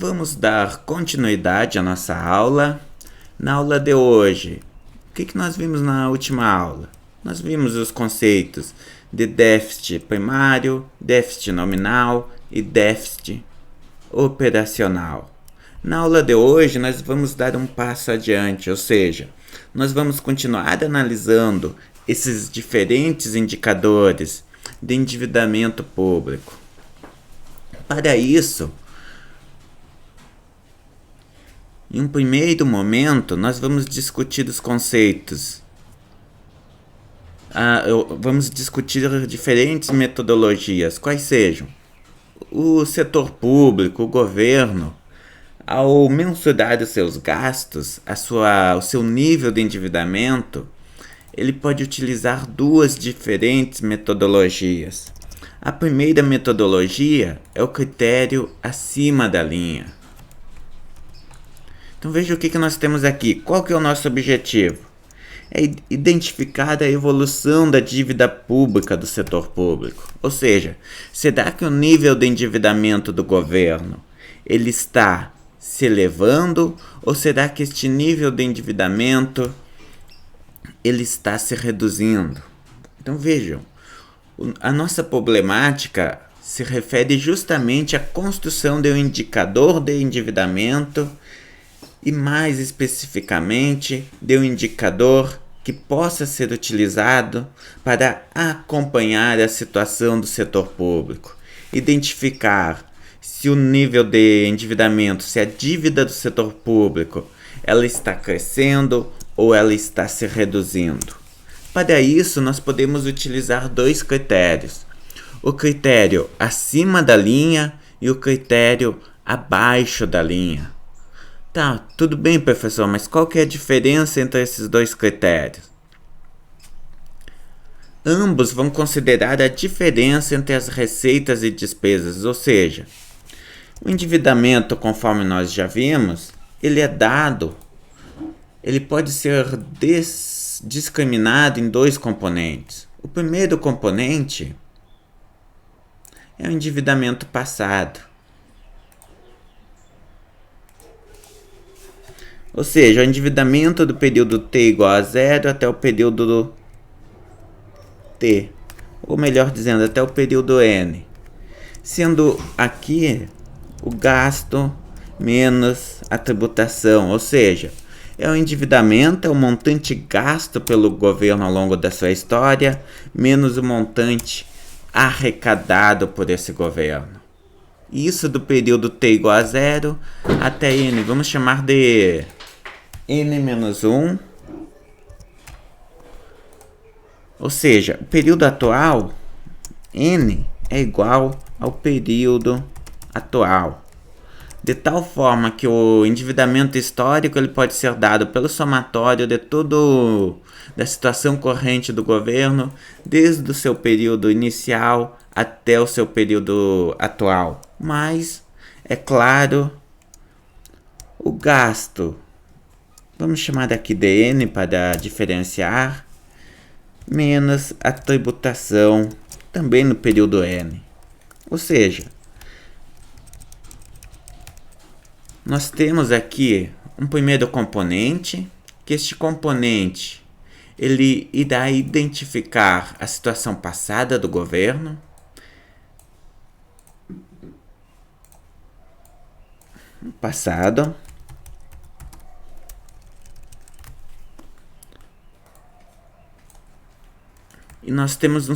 Vamos dar continuidade à nossa aula. Na aula de hoje, o que nós vimos na última aula? Nós vimos os conceitos de déficit primário, déficit nominal e déficit operacional. Na aula de hoje, nós vamos dar um passo adiante, ou seja, nós vamos continuar analisando esses diferentes indicadores de endividamento público. Para isso, em um primeiro momento, nós vamos discutir os conceitos. Vamos discutir diferentes metodologias, quais sejam o setor público, o governo, ao mensurar os seus gastos, o seu nível de endividamento, ele pode utilizar duas diferentes metodologias. A primeira metodologia é o critério acima da linha. Então veja o que nós temos aqui. Qual que é o nosso objetivo? É identificar a evolução da dívida pública do setor público. Ou seja, será que o nível de endividamento do governo ele está se elevando ou será que este nível de endividamento ele está se reduzindo? Então vejam, a nossa problemática se refere justamente à construção de um indicador de endividamento e mais especificamente de um indicador que possa ser utilizado para acompanhar a situação do setor público, identificar se o nível de endividamento, se a dívida do setor público, ela está crescendo ou ela está se reduzindo. Para isso, nós podemos utilizar dois critérios: o critério acima da linha e o critério abaixo da linha. Tá, tudo bem, professor, mas qual que é a diferença entre esses dois critérios? Ambos vão considerar a diferença entre as receitas e despesas, ou seja, o endividamento, conforme nós já vimos, ele é dado, ele pode ser discriminado em dois componentes. O primeiro componente é o endividamento passado. Ou seja, o endividamento do período T igual a zero até o período do T, ou melhor dizendo, até o período N, sendo aqui o gasto menos a tributação, ou seja, é o endividamento, é o montante gasto pelo governo ao longo da sua história, menos o montante arrecadado por esse governo. Isso do período T igual a zero até N, vamos chamar de N-1, ou seja, o período atual, N, é igual ao período atual, de tal forma que o endividamento histórico ele pode ser dado pelo somatório de da situação corrente do governo, desde o seu período inicial até o seu período atual. Mas, é claro, o gasto, vamos chamar aqui de N para diferenciar, menos a tributação também no período N. Ou seja, nós temos aqui um primeiro componente, que este componente ele irá identificar a situação passada do governo, passado, e nós temos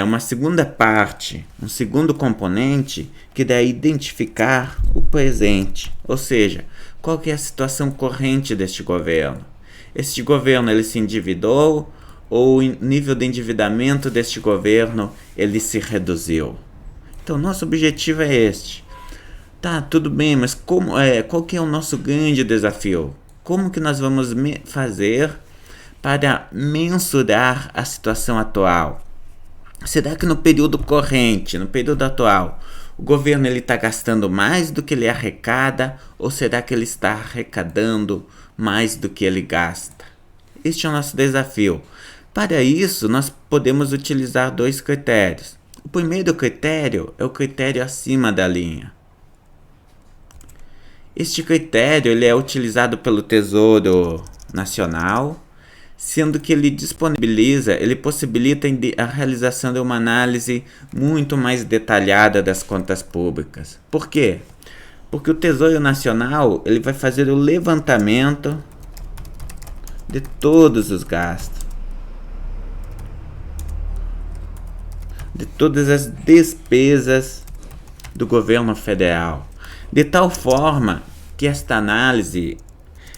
uma segunda parte, um segundo componente que irá identificar o presente, ou seja, qual que é a situação corrente deste governo. Este governo ele se endividou ou o nível de endividamento deste governo ele se reduziu. Então, nosso objetivo é este. Tá, tudo bem, mas qual que é o nosso grande desafio? Como que nós vamos fazer para mensurar a situação atual? Será que no período corrente, no período atual, o governo está gastando mais do que ele arrecada ou será que ele está arrecadando mais do que ele gasta? Este é o nosso desafio. Para isso, nós podemos utilizar dois critérios. O primeiro critério é o critério acima da linha. Este critério ele é utilizado pelo Tesouro Nacional, sendo que ele possibilita a realização de uma análise muito mais detalhada das contas públicas. Por quê? Porque o Tesouro Nacional ele vai fazer o levantamento de todos os gastos, de todas as despesas do governo federal, de tal forma que esta análise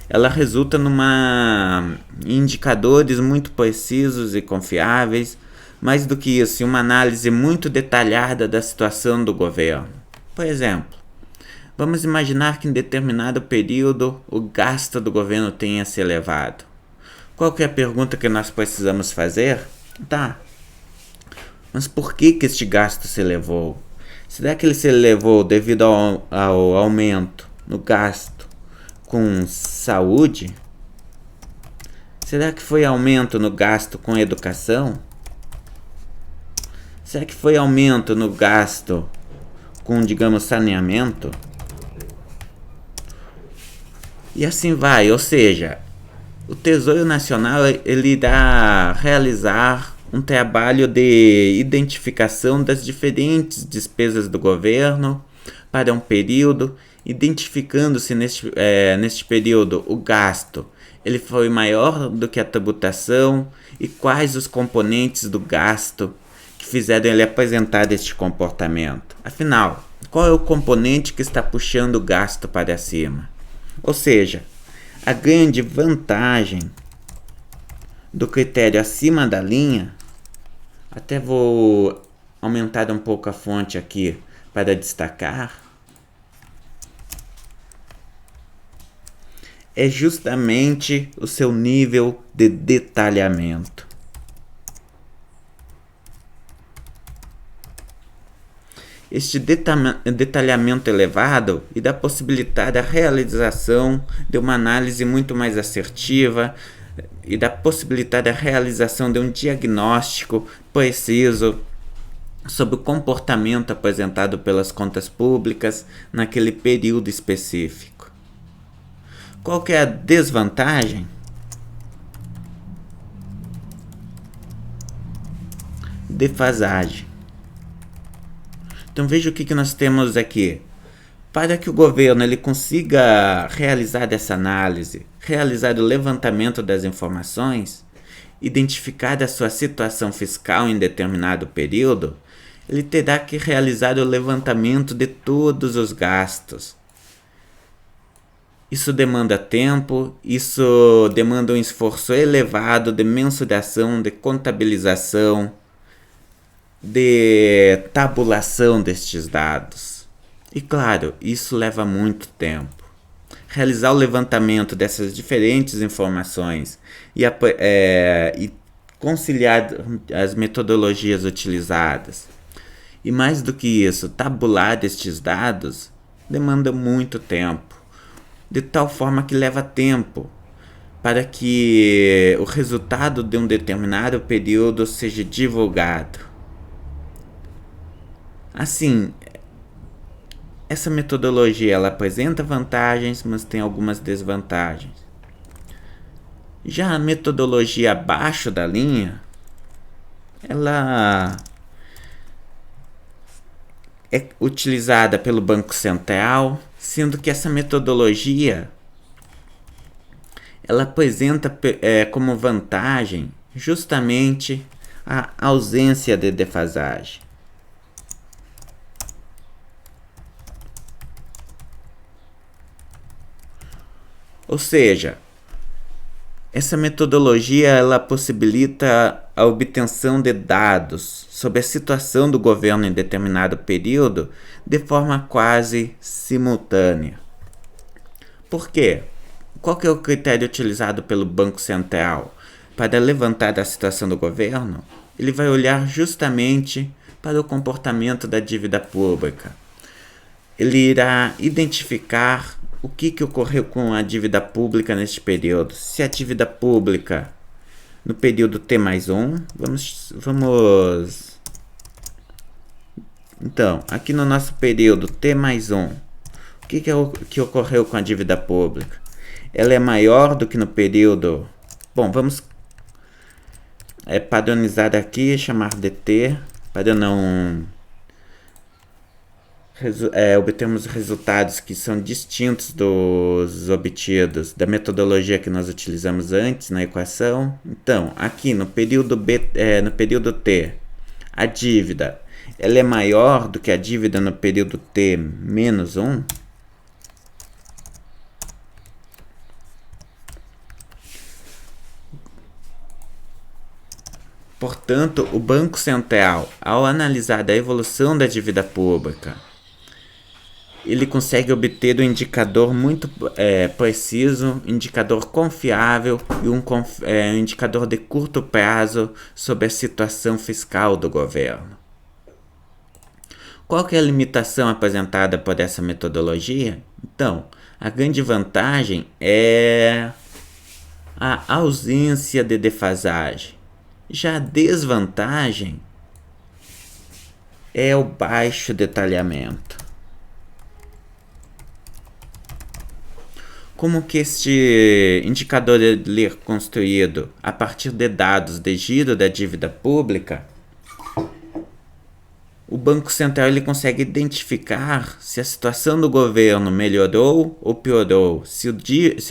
ela resulta em indicadores muito precisos e confiáveis, mais do que isso, uma análise muito detalhada da situação do governo. Por exemplo, vamos imaginar que em determinado período o gasto do governo tenha se elevado. Qual que é a pergunta que nós precisamos fazer? Tá, mas por que este gasto se elevou? Será que ele se elevou devido ao aumento no gasto com saúde? Será que foi aumento no gasto com educação? Será que foi aumento no gasto com, digamos, saneamento? E assim vai, ou seja, o Tesouro Nacional ele irá realizar um trabalho de identificação das diferentes despesas do governo para um período, identificando se neste período o gasto ele foi maior do que a tributação e quais os componentes do gasto que fizeram ele apresentar este comportamento. Afinal, qual é o componente que está puxando o gasto para cima? Ou seja, a grande vantagem do critério acima da linha, até vou aumentar um pouco a fonte aqui para destacar, é justamente o seu nível de detalhamento. Este detalhamento elevado irá possibilitar a realização de uma análise muito mais assertiva, irá possibilitar a realização de um diagnóstico preciso sobre o comportamento apresentado pelas contas públicas naquele período específico. Qual que é a desvantagem? Defasagem. Então veja o que nós temos aqui. Para que o governo ele consiga realizar essa análise, realizar o levantamento das informações, identificar a sua situação fiscal em determinado período, ele terá que realizar o levantamento de todos os gastos. Isso demanda tempo, isso demanda um esforço elevado de mensuração, de contabilização, de tabulação destes dados. E claro, isso leva muito tempo. Realizar o levantamento dessas diferentes informações e conciliar as metodologias utilizadas. E mais do que isso, tabular estes dados demanda muito tempo. De tal forma que leva tempo para que o resultado de um determinado período seja divulgado. Assim, essa metodologia ela apresenta vantagens, mas tem algumas desvantagens. Já a metodologia abaixo da linha, ela é utilizada pelo Banco Central, sendo que essa metodologia ela apresenta como vantagem justamente a ausência de defasagem. Ou seja, essa metodologia ela possibilita a obtenção de dados sobre a situação do governo em determinado período de forma quase simultânea. Por quê? Qual que é o critério utilizado pelo Banco Central para levantar a situação do governo? Ele vai olhar justamente para o comportamento da dívida pública. Ele irá identificar o que ocorreu com a dívida pública neste período. Se a dívida pública no período T+1, então, aqui no nosso período T+1, que ocorreu com a dívida pública? Ela é maior do que no período... Bom, vamos padronizar aqui, chamar de T, para não obtermos resultados que são distintos dos obtidos da metodologia que nós utilizamos antes na equação. Então, aqui no período T, a dívida ela é maior do que a dívida no período T menos 1. Portanto, o Banco Central, ao analisar a evolução da dívida pública, ele consegue obter um indicador muito preciso, indicador confiável e um indicador de curto prazo sobre a situação fiscal do governo. Qual que é a limitação apresentada por essa metodologia? Então, a grande vantagem é a ausência de defasagem. Já a desvantagem é o baixo detalhamento. Como que este indicador ele é construído a partir de dados de giro da dívida pública, o Banco Central ele consegue identificar se a situação do governo melhorou ou piorou, se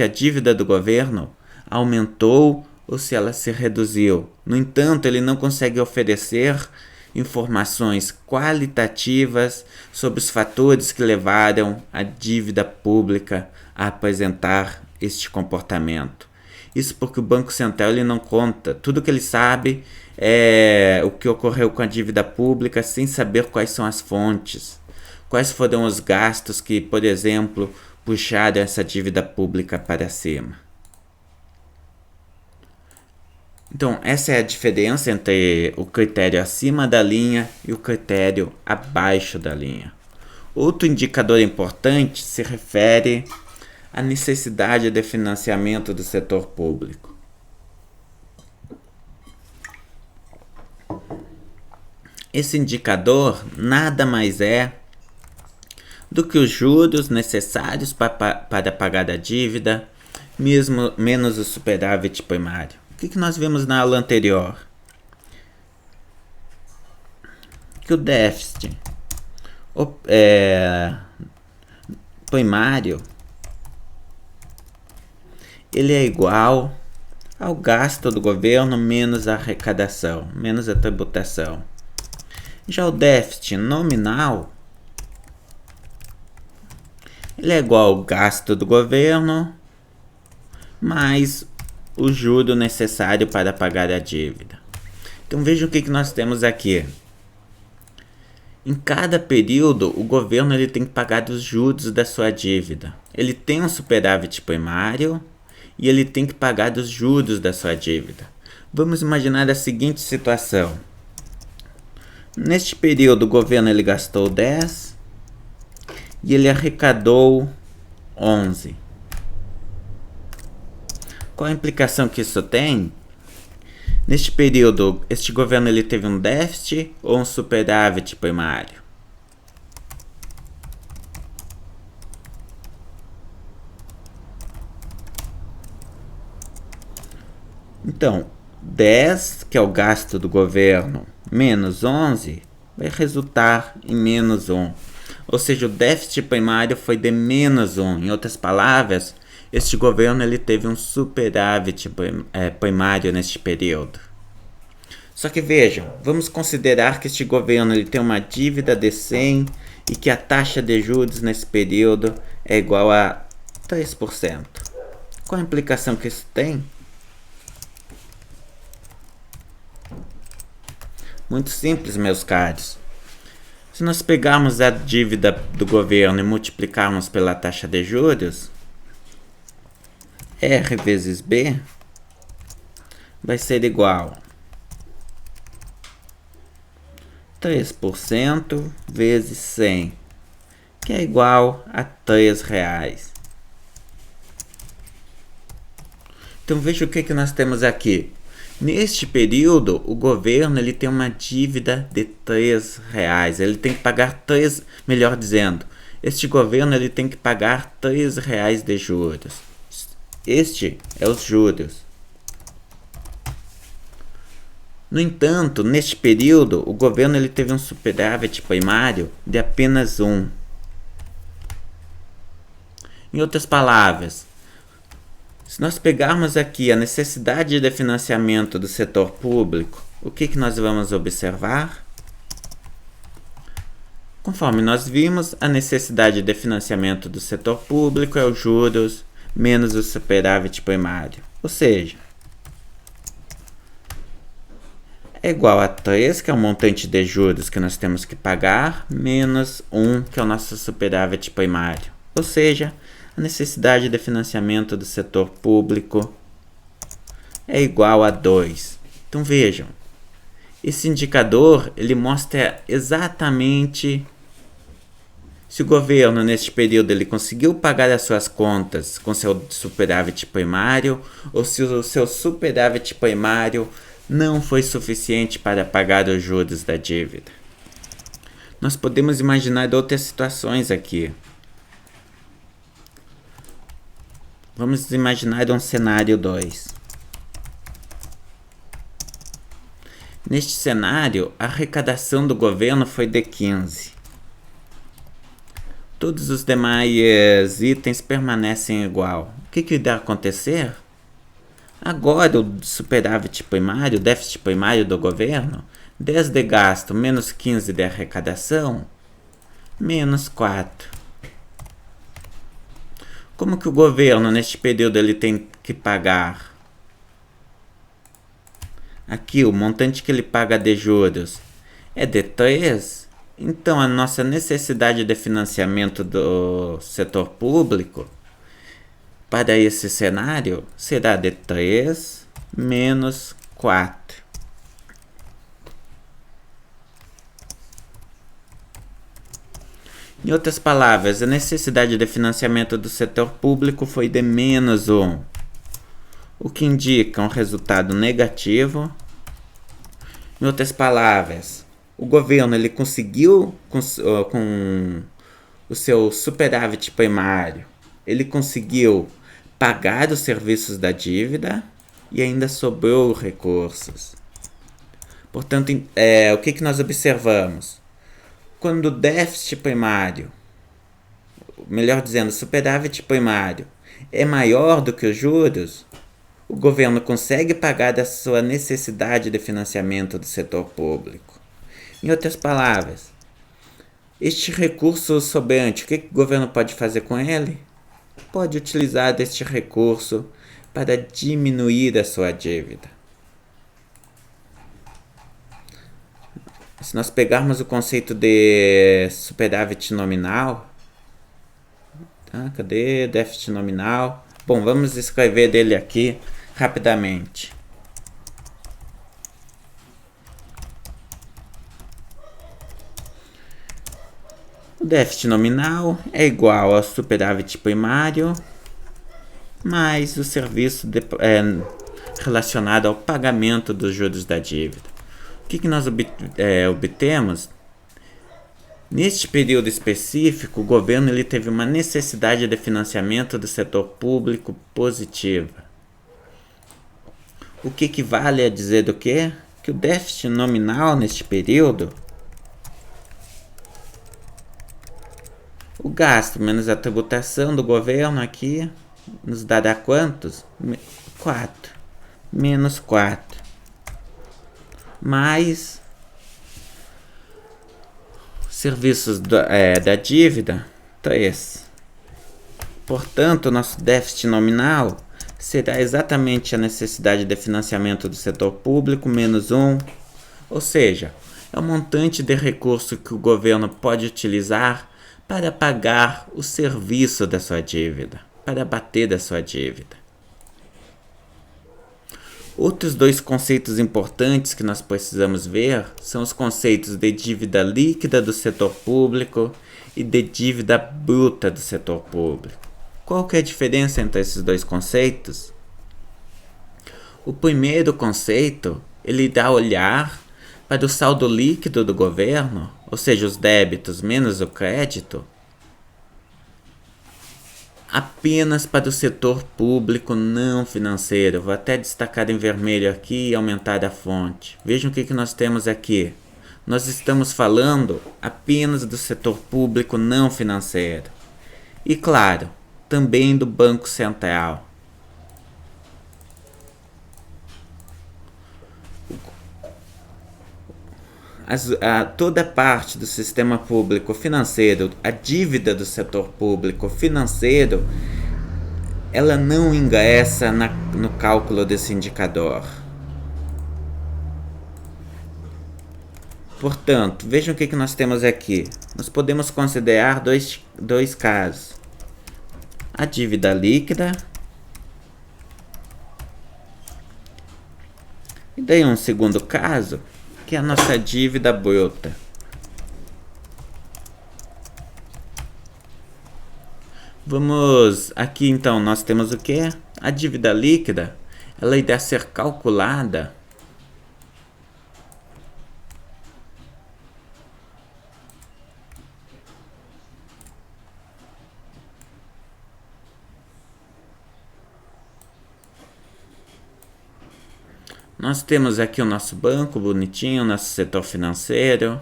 a dívida do governo aumentou ou se ela se reduziu. No entanto, ele não consegue oferecer informações qualitativas sobre os fatores que levaram a dívida pública a apresentar este comportamento. Isso porque o Banco Central ele não conta. Tudo que ele sabe é o que ocorreu com a dívida pública sem saber quais são as fontes. Quais foram os gastos que, por exemplo, puxaram essa dívida pública para cima. Então, essa é a diferença entre o critério acima da linha e o critério abaixo da linha. Outro indicador importante se refere à necessidade de financiamento do setor público. Esse indicador nada mais é do que os juros necessários para pagar a dívida, menos o superávit primário. O que nós vimos na aula anterior? Que o déficit primário ele é igual ao gasto do governo menos a arrecadação, menos a tributação. Já o déficit nominal ele é igual ao gasto do governo mais o juro necessário para pagar a dívida. Então veja o que nós temos aqui. Em cada período, o governo ele tem que pagar os juros da sua dívida. Ele tem um superávit primário e ele tem que pagar os juros da sua dívida. Vamos imaginar a seguinte situação. Neste período, o governo ele gastou 10 e ele arrecadou 11. Qual a implicação que isso tem? Neste período, este governo ele teve um déficit ou um superávit primário? Então, 10, que é o gasto do governo, menos 11, vai resultar em menos 1. Ou seja, o déficit primário foi de menos 1. Em outras palavras, este governo ele teve um superávit primário neste período. Só que vejam, vamos considerar que este governo ele tem uma dívida de 100 e que a taxa de juros nesse período é igual a 3%. Qual a implicação que isso tem? Muito simples, meus caros. Se nós pegarmos a dívida do governo e multiplicarmos pela taxa de juros, R vezes B vai ser igual a 3% vezes 100, que é igual a R$3. Então veja o que nós temos aqui. Neste período, o governo ele tem uma dívida de R$3. Ele tem que pagar melhor dizendo, este governo ele tem que pagar R$ 3 de juros. Este é os juros. No entanto, neste período, o governo ele teve um superávit primário de apenas 1. Em outras palavras, se nós pegarmos aqui a necessidade de financiamento do setor público, o que nós vamos observar? Conforme nós vimos, a necessidade de financiamento do setor público é os juros menos o superávit primário. Ou seja, é igual a 3, que é o montante de juros que nós temos que pagar, menos 1, que é o nosso superávit primário. Ou seja, a necessidade de financiamento do setor público é igual a 2. Então vejam, esse indicador ele mostra exatamente se o governo neste período ele conseguiu pagar as suas contas com seu superávit primário ou se o seu superávit primário não foi suficiente para pagar os juros da dívida. Nós podemos imaginar outras situações aqui. Vamos imaginar um cenário 2. Neste cenário, a arrecadação do governo foi de 15. Todos os demais itens permanecem igual. O que irá acontecer? Agora o superávit primário, o déficit primário do governo, 10 de gasto menos 15 de arrecadação, menos 4. Como que o governo neste período ele tem que pagar? Aqui o montante que ele paga de juros é de 3. Então, a nossa necessidade de financiamento do setor público para esse cenário será de 3 menos 4. Em outras palavras, a necessidade de financiamento do setor público foi de menos 1, o que indica um resultado negativo. Em outras palavras, o governo ele conseguiu, com o seu superávit primário, ele conseguiu pagar os serviços da dívida e ainda sobrou recursos. Portanto, o que nós observamos? Quando o déficit primário, melhor dizendo, o superávit primário é maior do que os juros, o governo consegue pagar a sua necessidade de financiamento do setor público. Em outras palavras, este recurso sobrante, o que o governo pode fazer com ele? Pode utilizar deste recurso para diminuir a sua dívida. Se nós pegarmos o conceito de superávit nominal, tá? Cadê déficit nominal? Bom, vamos escrever dele aqui rapidamente. O déficit nominal é igual ao superávit primário mais o serviço relacionado ao pagamento dos juros da dívida. O que nós obtemos? Neste período específico, o governo ele teve uma necessidade de financiamento do setor público positiva. O que equivale a dizer do quê? Que o déficit nominal neste período, o gasto menos a tributação do governo aqui, nos dará quantos? 4. Menos 4. Mais serviços da dívida, 3. Portanto, nosso déficit nominal será exatamente a necessidade de financiamento do setor público menos 1, ou seja, é o montante de recurso que o governo pode utilizar para pagar o serviço da sua dívida, para abater da sua dívida. Outros dois conceitos importantes que nós precisamos ver são os conceitos de dívida líquida do setor público e de dívida bruta do setor público. Qual que é a diferença entre esses dois conceitos? O primeiro conceito, ele dá a olhar para o saldo líquido do governo, ou seja, os débitos menos o crédito, apenas para o setor público não financeiro. Vou até destacar em vermelho aqui e aumentar a fonte. Vejam o que nós temos aqui. Nós estamos falando apenas do setor público não financeiro. E claro, também do Banco Central. Toda parte do sistema público financeiro, a dívida do setor público financeiro, ela não ingressa no cálculo desse indicador. Portanto, vejam o que nós temos aqui. Nós podemos considerar dois casos. A dívida líquida e daí um segundo caso, que é a nossa dívida bruta. Vamos aqui então, nós temos o que? A dívida líquida, ela irá ser calculada Nós temos aqui o nosso banco bonitinho, o nosso setor financeiro.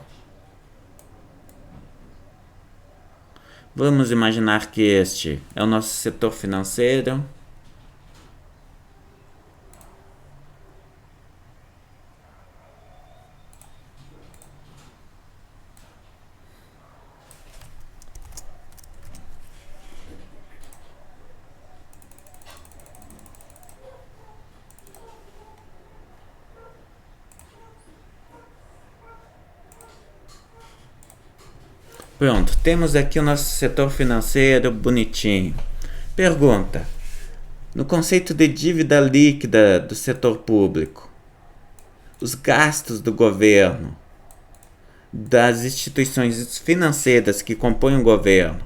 Vamos imaginar que este é o nosso setor financeiro. Pronto, temos aqui o nosso setor financeiro bonitinho. Pergunta: no conceito de dívida líquida do setor público, os gastos do governo, das instituições financeiras que compõem o governo,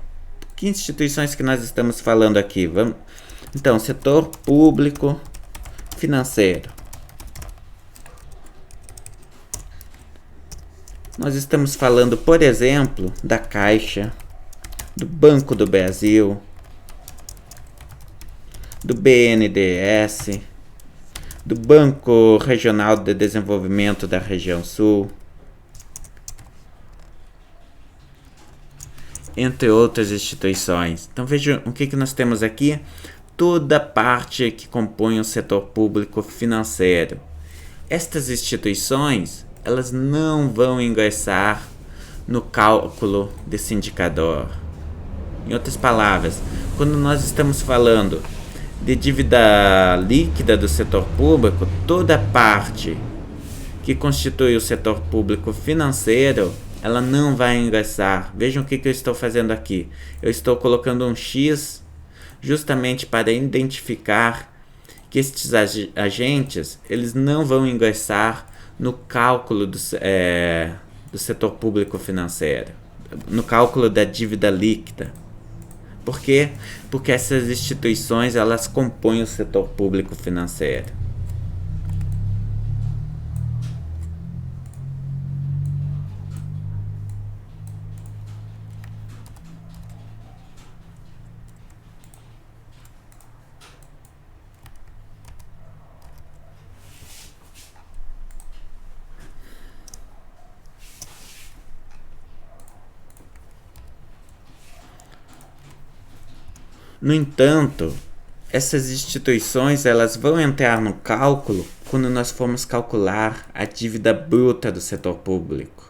que instituições que nós estamos falando aqui? Então, setor público financeiro. Nós estamos falando, por exemplo, da Caixa, do Banco do Brasil, do BNDES, do Banco Regional de Desenvolvimento da Região Sul, entre outras instituições. Então vejam o que nós temos aqui. Toda parte que compõe o setor público financeiro. Estas instituições, elas não vão ingressar no cálculo desse indicador. Em outras palavras, quando nós estamos falando de dívida líquida do setor público, toda parte que constitui o setor público financeiro, ela não vai ingressar. Vejam o que eu estou fazendo aqui. Eu estou colocando um X justamente para identificar que estes agentes, eles não vão ingressar no cálculo do setor público financeiro, no cálculo da dívida líquida. Por quê? Porque essas instituições, elas compõem o setor público financeiro. No entanto, essas instituições, elas vão entrar no cálculo quando nós formos calcular a dívida bruta do setor público.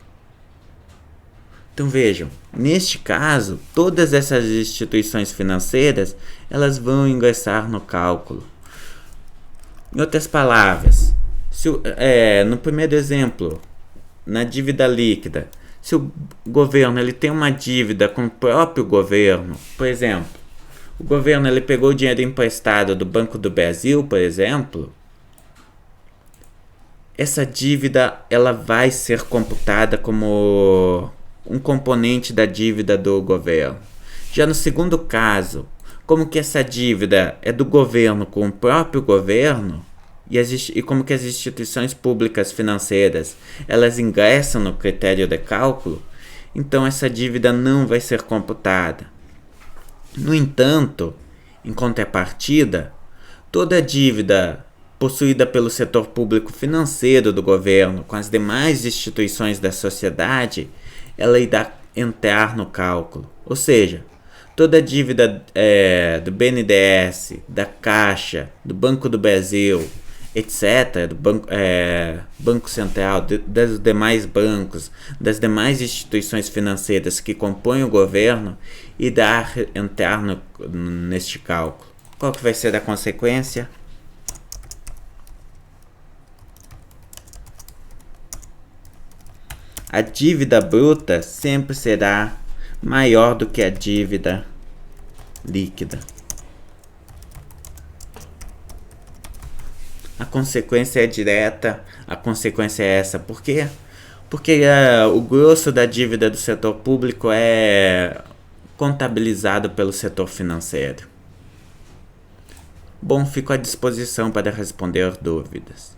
Então vejam, neste caso, todas essas instituições financeiras, elas vão ingressar no cálculo. Em outras palavras, no primeiro exemplo, na dívida líquida, se o governo ele tem uma dívida com o próprio governo, por exemplo, o governo ele pegou o dinheiro emprestado do Banco do Brasil, por exemplo, essa dívida ela vai ser computada como um componente da dívida do governo. Já no segundo caso, como que essa dívida é do governo com o próprio governo e como que as instituições públicas financeiras elas ingressam no critério de cálculo, então essa dívida não vai ser computada. No entanto, Em contrapartida, toda dívida possuída pelo setor público financeiro do governo com as demais instituições da sociedade, ela irá entrar no cálculo. Ou seja, toda dívida do BNDES, da Caixa, do Banco do Brasil, etc., do Banco Central, dos demais bancos, das demais instituições financeiras que compõem o governo, irá entrar neste cálculo. Qual que vai ser a consequência? A dívida bruta sempre será maior do que a dívida líquida. A consequência é direta, a consequência é essa. Por quê? Porque o grosso da dívida do setor público é contabilizado pelo setor financeiro. Bom, fico à disposição para responder dúvidas.